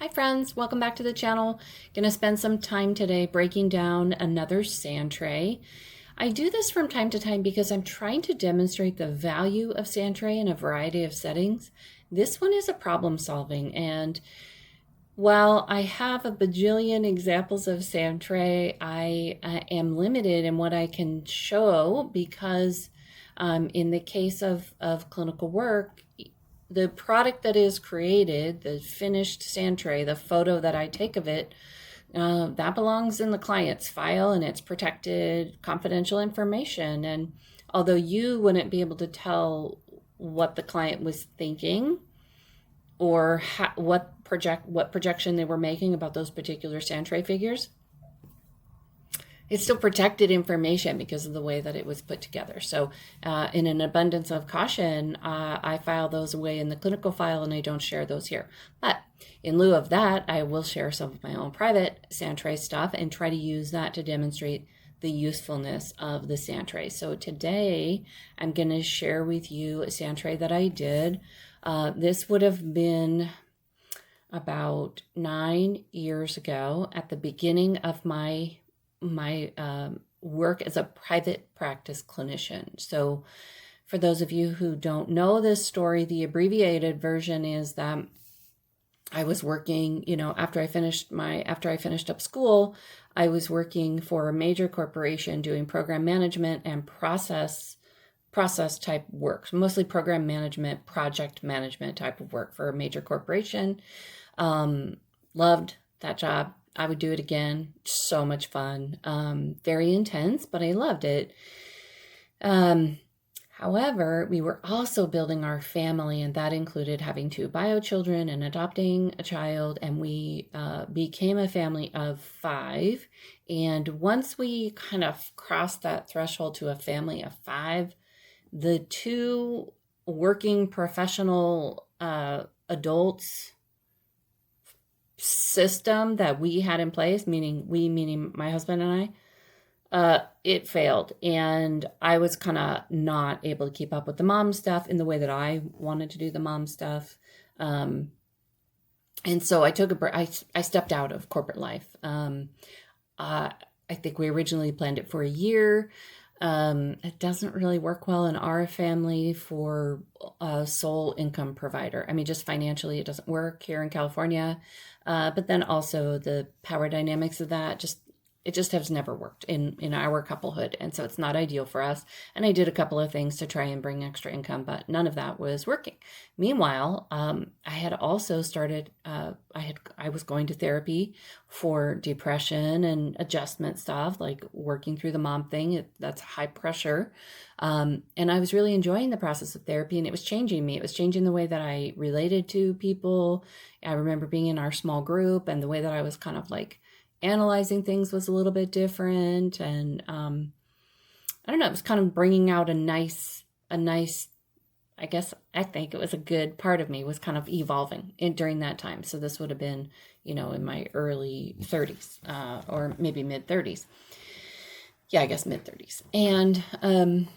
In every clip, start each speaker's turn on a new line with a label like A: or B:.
A: Hi friends, welcome back to the channel. Gonna spend some time today breaking down another Sandtray. I do this from time to time because I'm trying to demonstrate the value of Sandtray in a variety of settings. This one is a problem solving, and while I have a bajillion examples of Sandtray, I am limited in what I can show because in the case of clinical work, the product that is created, the finished Sandtray, the photo that I take of it, that belongs in the client's file and it's protected confidential information. And although you wouldn't be able to tell what the client was thinking or what projection they were making about those particular Sandtray figures, it's still protected information because of the way that it was put together. So in an abundance of caution, I file those away in the clinical file and I don't share those here. But in lieu of that, I will share some of my own private Sandtray stuff and try to use that to demonstrate the usefulness of the Sandtray. So today I'm going to share with you a Sandtray that I did. This would have been about 9 years ago at the beginning of my work as a private practice clinician. So for those of you who don't know this story, the abbreviated version is that I was working, after I finished up school, I was working for a major corporation doing program management and process type work, mostly program management, project management type of work for a major corporation. Loved that job. I would do it again. So much fun. Very intense, but I loved it. However, we were also building our family, and that included having 2 bio children and adopting a child, and we became a family of 5. And once we kind of crossed that threshold to a family of 5, the 2 working professional adults system that we had in place, meaning my husband and I, it failed. And I was kind of not able to keep up with the mom stuff in the way that I wanted to do the mom stuff. And so I took a break. I stepped out of corporate life. I think we originally planned it for a year. It doesn't really work well in our family for a sole income provider. I mean, just financially, it doesn't work here in California. But then also the power dynamics of that, it just has never worked in our couplehood. And so it's not ideal for us. And I did a couple of things to try and bring extra income, but none of that was working. Meanwhile, I had also started, I was going to therapy for depression and adjustment stuff, like working through the mom thing. That's high pressure. And I was really enjoying the process of therapy, and it was changing me. It was changing the way that I related to people. I remember being in our small group, and the way that I was kind of like analyzing things was a little bit different. And I don't know, it was kind of bringing out a nice, I think it was a good part of me was kind of evolving during that time. So this would have been, in my early 30s, or maybe mid 30s. Yeah, I guess mid 30s. And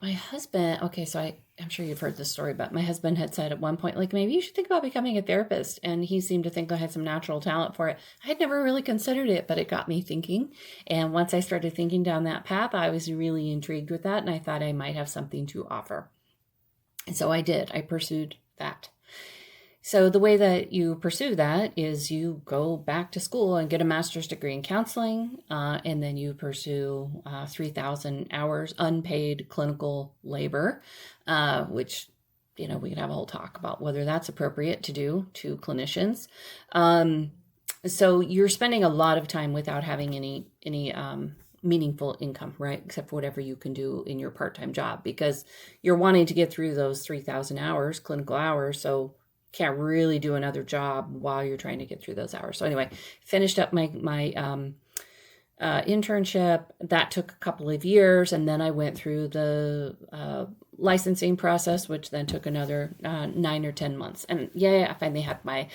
A: my husband, okay, so I'm sure you've heard this story, but my husband had said at one point, like, maybe you should think about becoming a therapist. And he seemed to think I had some natural talent for it. I had never really considered it, but it got me thinking. And once I started thinking down that path, I was really intrigued with that. And I thought I might have something to offer. And so I did. I pursued that. So the way that you pursue that is you go back to school and get a master's degree in counseling, and then you pursue 3,000 hours unpaid clinical labor, which, we could have a whole talk about whether that's appropriate to do to clinicians. So you're spending a lot of time without having any meaningful income, right? Except for whatever you can do in your part-time job, because you're wanting to get through those 3,000 hours, clinical hours. So can't really do another job while you're trying to get through those hours. So anyway, finished up my internship. That took a couple of years. And then I went through the licensing process, which then took another 9 or 10 months. And I finally had my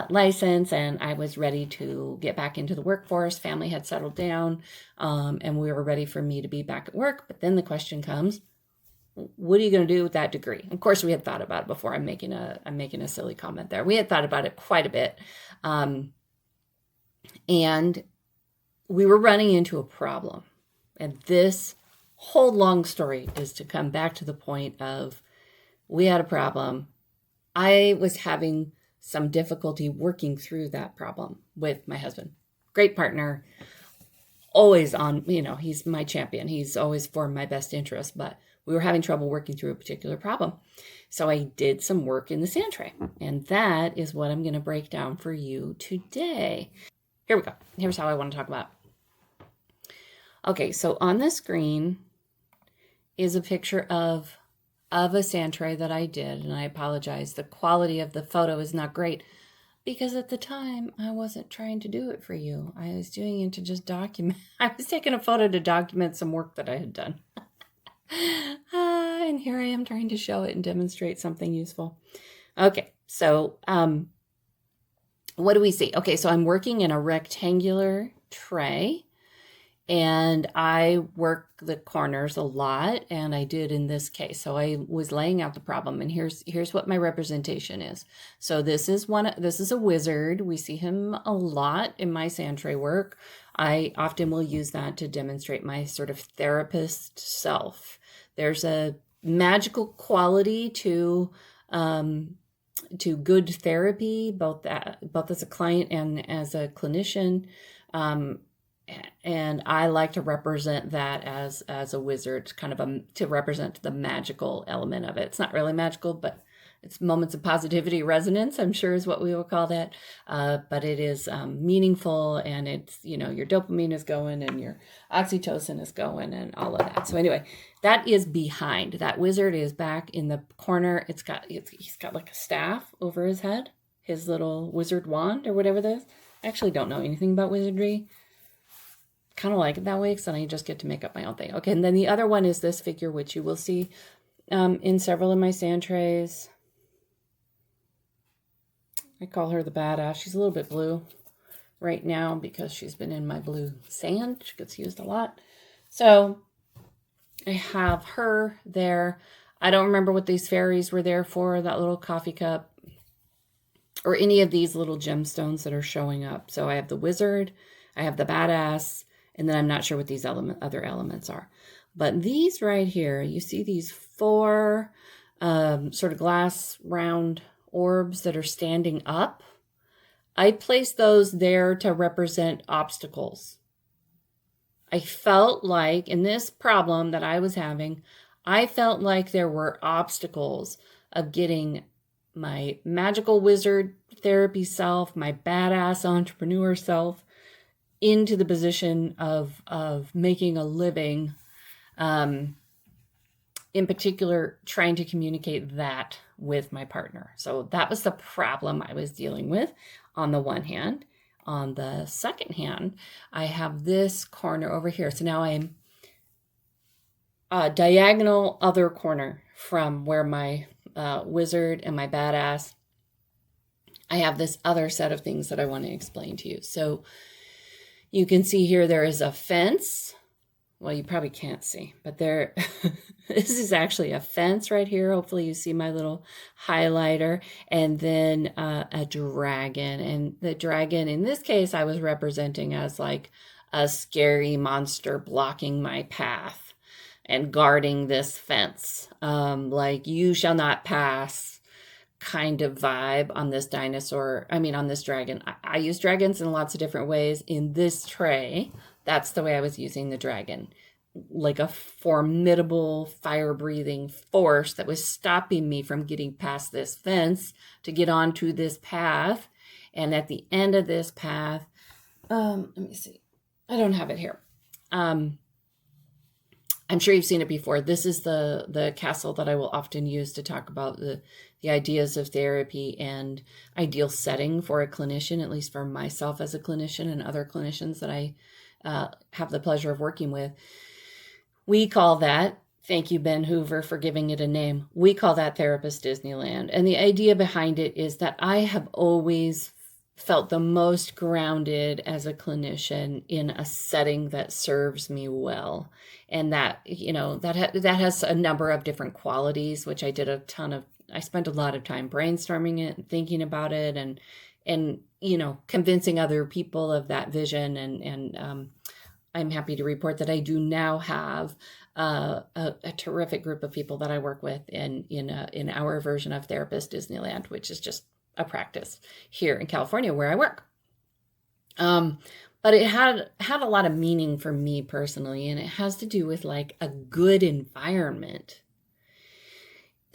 A: license, and I was ready to get back into the workforce. Family had settled down, and we were ready for me to be back at work. But then the question comes, what are you going to do with that degree? Of course, we had thought about it before. I'm making a silly comment there. We had thought about it quite a bit. And we were running into a problem. And this whole long story is to come back to the point of we had a problem. I was having some difficulty working through that problem with my husband. Great partner, always on, he's my champion. He's always for my best interest, but we were having trouble working through a particular problem. So I did some work in the Sandtray, and that is what I'm going to break down for you today. Here we go. Here's how I want to talk about it. Okay, so on the screen is a picture of a Sandtray that I did, and I apologize. The quality of the photo is not great because at the time I wasn't trying to do it for you. I was doing it to just document. I was taking a photo to document some work that I had done. And here I am trying to show it and demonstrate something useful. Okay, so what do we see? Okay, so I'm working in a rectangular tray, and I work the corners a lot, and I did in this case. So I was laying out the problem, and here's what my representation is. So this is a wizard. We see him a lot in my Sandtray work. I often will use that to demonstrate my sort of therapist self. There's a magical quality to good therapy, both as a client and as a clinician. And I like to represent that as a wizard, kind of to represent the magical element of it. It's not really magical, but it's moments of positivity resonance, I'm sure is what we will call that. But it is meaningful, and it's, your dopamine is going and your oxytocin is going and all of that. So anyway, that is behind. That wizard is back in the corner. He's got like a staff over his head, his little wizard wand or whatever that is. I actually don't know anything about wizardry. Kind of like it that way because then I just get to make up my own thing. Okay, and then the other one is this figure, which you will see in several of my Sandtrays. I call her the badass. She's a little bit blue right now because she's been in my blue sand. She gets used a lot. So I have her there. I don't remember what these fairies were there for, that little coffee cup, or any of these little gemstones that are showing up. So I have the wizard, I have the badass, and then I'm not sure what these other elements are. But these right here, you see these 4 sort of glass round orbs that are standing up. I placed those there to represent obstacles. I felt like in this problem that I was having, I felt like there were obstacles of getting my magical wizard therapy self, my badass entrepreneur self, into the position of making a living, in particular, trying to communicate that with my partner. So that was the problem I was dealing with on the one hand. On the second hand, I have this corner over here. So now I'm a diagonal other corner from where my wizard and my badass. I have this other set of things that I want to explain to you. So you can see here there is a fence. Well, you probably can't see, but there, this is actually a fence right here. Hopefully you see my little highlighter, and then a dragon. And the dragon, in this case, I was representing as like a scary monster blocking my path and guarding this fence. Like you shall not pass kind of vibe on this on this dragon. I use dragons in lots of different ways. In this tray, that's the way I was using the dragon, like a formidable fire-breathing force that was stopping me from getting past this fence to get onto this path. And at the end of this path, let me see. I don't have it here. I'm sure you've seen it before. This is the castle that I will often use to talk about the ideas of therapy and ideal setting for a clinician, at least for myself as a clinician and other clinicians that I have the pleasure of working with. We call that, thank you, Ben Hoover, for giving it a name. We call that Therapist Disneyland. And the idea behind it is that I have always felt the most grounded as a clinician in a setting that serves me well. And that, that has a number of different qualities, which I spent a lot of time brainstorming it and thinking about it and convincing other people of that vision. And I'm happy to report that I do now have a terrific group of people that I work with in our version of Therapist Disneyland, which is just a practice here in California where I work. But it had a lot of meaning for me personally, and it has to do with like a good environment.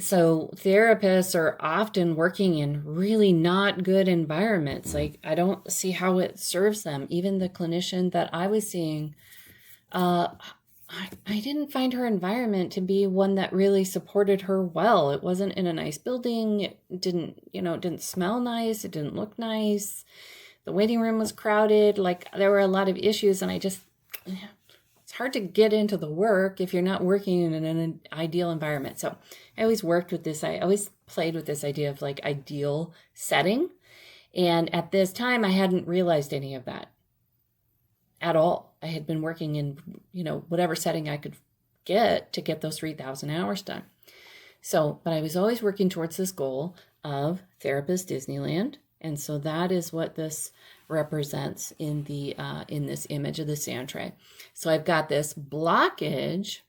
A: So therapists are often working in really not good environments. Like, I don't see how it serves them. Even the clinician that I was seeing, I didn't find her environment to be one that really supported her well. It wasn't in a nice building. It didn't smell nice. It didn't look nice. The waiting room was crowded. Like, there were a lot of issues, and it's hard to get into the work if you're not working in an ideal environment. So I always played with this idea of like ideal setting. And at this time, I hadn't realized any of that at all. I had been working in, whatever setting I could get to get those 3,000 hours done. So, but I was always working towards this goal of Therapist Disneyland. And so that is what this represents in this image of the Sandtray. So I've got this blockage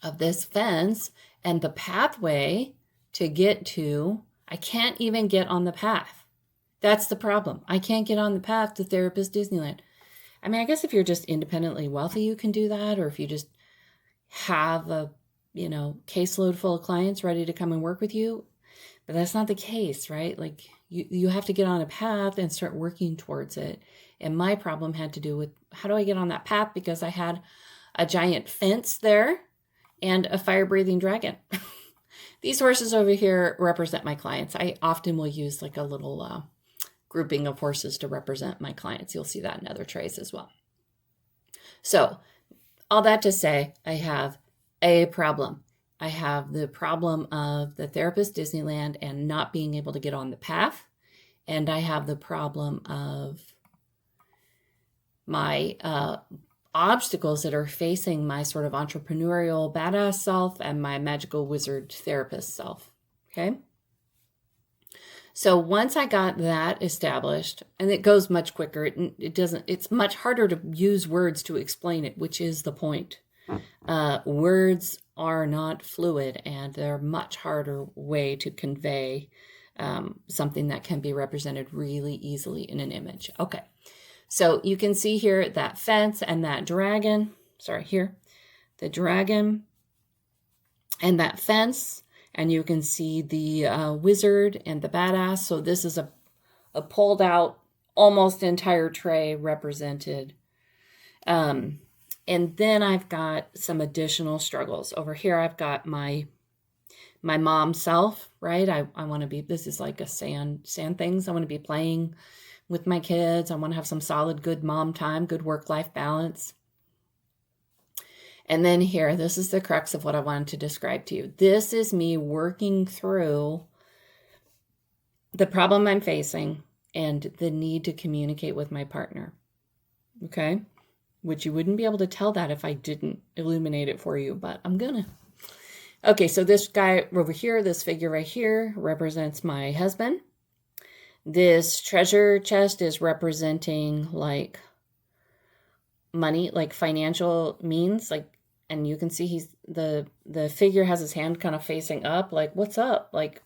A: of this fence and the pathway to get to, I can't even get on the path. That's the problem. I can't get on the path to Therapist Disneyland. I mean, I guess if you're just independently wealthy, you can do that. Or if you just have a, caseload full of clients ready to come and work with you. But that's not the case, right? Like you have to get on a path and start working towards it. And my problem had to do with, how do I get on that path? Because I had a giant fence there and a fire-breathing dragon. These horses over here represent my clients. I often will use like a little grouping of horses to represent my clients. You'll see that in other trays as well. So all that to say, I have a problem. I have the problem of the Therapist Disneyland and not being able to get on the path. And I have the problem of my obstacles that are facing my sort of entrepreneurial badass self and my magical wizard therapist self. Okay. So once I got that established, and it goes much quicker, it's much harder to use words to explain it, which is the point. Words are not fluid, and they're a much harder way to convey something that can be represented really easily in an image. Okay, so you can see here that fence and that dragon. Sorry, here, the dragon and that fence, and you can see the wizard and the badass. So this is a pulled out, almost entire tray represented. And then I've got some additional struggles. Over here, I've got my mom self, right? I want to be, this is like a sand things. I want to be playing with my kids. I want to have some solid, good mom time, good work-life balance. And then here, this is the crux of what I wanted to describe to you. This is me working through the problem I'm facing and the need to communicate with my partner. Okay? Which you wouldn't be able to tell that if I didn't illuminate it for you, but I'm gonna. Okay, so this guy over here, this figure right here, represents my husband. This treasure chest is representing like money, like financial means, like, and you can see he's the figure has his hand kind of facing up, like, what's up? Like,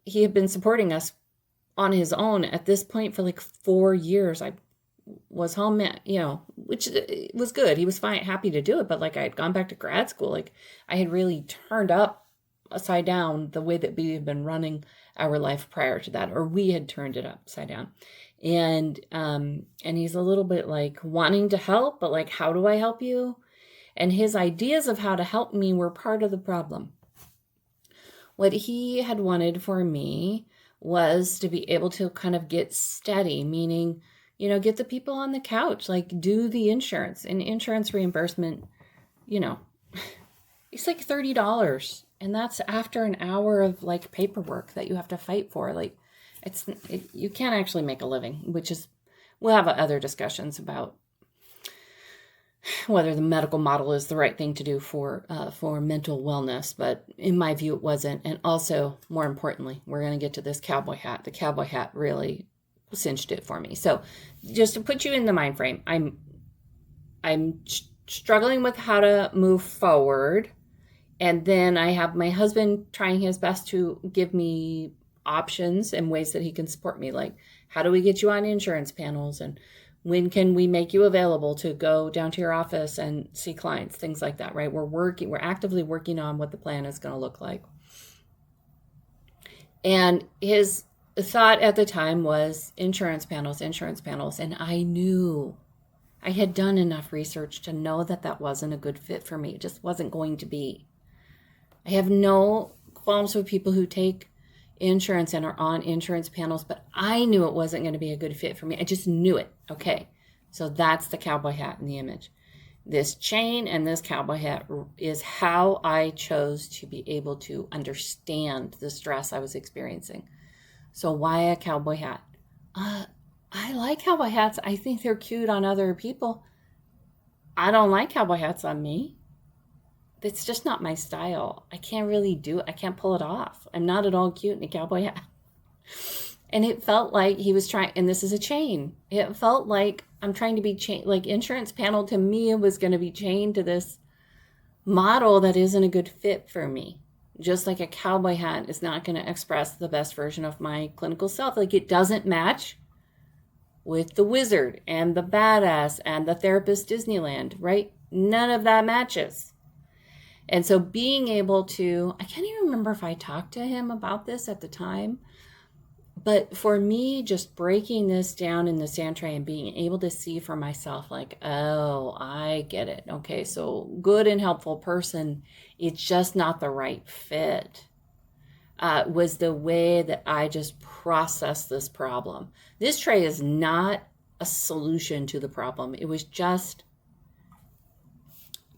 A: he had been supporting us on his own at this point for like 4 years. I was home, which was good. He was fine, happy to do it. But like, I had gone back to grad school. Like, I had really turned upside down the way that we had been running our life prior to that, or we had turned it upside down. And he's a little bit like wanting to help, but like, how do I help you? And his ideas of how to help me were part of the problem. What he had wanted for me was to be able to kind of get steady, meaning, get the people on the couch, like do the insurance and insurance reimbursement, it's like $30. And that's after an hour of like paperwork that you have to fight for. Like, You can't actually make a living, which is, we'll have other discussions about whether the medical model is the right thing to do for mental wellness, but in my view, it wasn't. And also, more importantly, we're going to get to this cowboy hat. The cowboy hat really cinched it for me. So, just to put you in the mind frame, I'm struggling with how to move forward, and then I have my husband trying his best to give me options and ways that he can support me, like how do we get you on insurance panels, and when can we make you available to go down to your office and see clients, things like that, right? We're actively working on what the plan is going to look like. And his thought at the time was insurance panels. And I knew, I had done enough research to know that that wasn't a good fit for me. It just wasn't going to be. I have no qualms with people who take insurance and are on insurance panels, but I knew it wasn't going to be a good fit for me. I just knew it. Okay, so that's the cowboy hat in the image. This chain and this cowboy hat is how I chose to be able to understand the stress I was experiencing. So why a cowboy hat? I like cowboy hats. I think they're cute on other people. I don't like cowboy hats on me. It's just not my style. I can't really do it. I can't pull it off. I'm not at all cute in a cowboy hat. And it felt like he was trying, and this is a chain. It felt like I'm trying to be chained, like insurance panel to me was going to be chained to this model that isn't a good fit for me. Just like a cowboy hat is not going to express the best version of my clinical self. Like it doesn't match with the wizard and the badass and the therapist Disneyland, right? None of that matches. And so being able to, I can't even remember if I talked to him about this at the time, but for me, just breaking this down in the Sandtray and being able to see for myself, like, oh, I get it. Okay, so good and helpful person, it's just not the right fit, was the way that I just processed this problem. This tray is not a solution to the problem. It was just,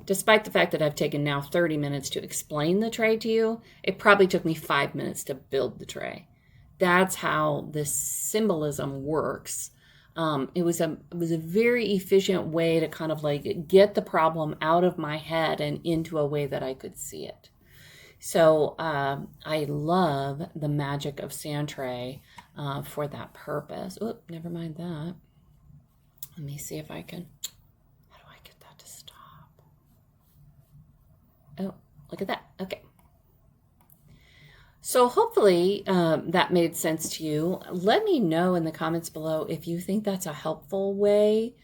A: despite the fact that I've taken now 30 minutes to explain the tray to you, it probably took me 5 minutes to build the tray. That's how this symbolism works. It was a very efficient way to kind of like get the problem out of my head and into a way that I could see it. So I love the magic of Sandtray for that purpose. Oh, never mind that. Let me see if I can. How do I get that to stop? Oh, look at that. Okay. So hopefully that made sense to you. Let me know in the comments below if you think that's a helpful way.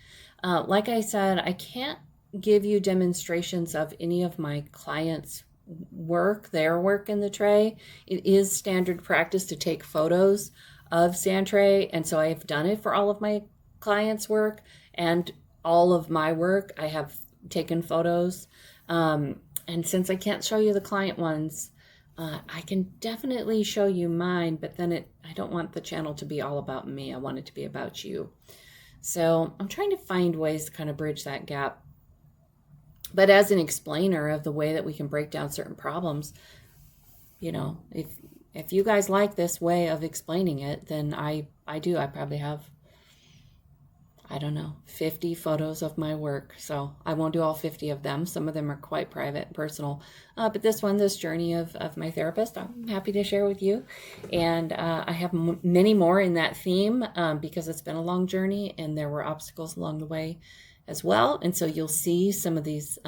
A: Like I said, I can't give you demonstrations of any of my clients' work, their work in the tray. It is standard practice to take photos of Sandtray, and so I've done it for all of my clients' work and all of my work. I have taken photos, and since I can't show you the client ones, I can definitely show you mine, but then I don't want the channel to be all about me. I want it to be about you. So I'm trying to find ways to kind of bridge that gap. But as an explainer of the way that we can break down certain problems, you know, if you guys like this way of explaining it, then I probably have, I don't know, 50 photos of my work. So I won't do all 50 of them. Some of them are quite private and personal. But this journey of my therapist, I'm happy to share with you. And I have many more in that theme because it's been a long journey and there were obstacles along the way as well. And so you'll see some of these,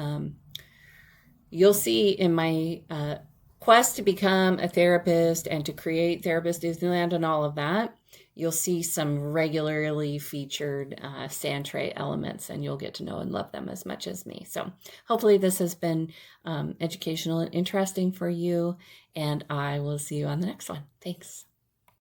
A: you'll see in my quest to become a therapist and to create Therapist Disneyland and all of that, you'll see some regularly featured Sandtray elements, and you'll get to know and love them as much as me. So hopefully this has been educational and interesting for you, and I will see you on the next one. Thanks.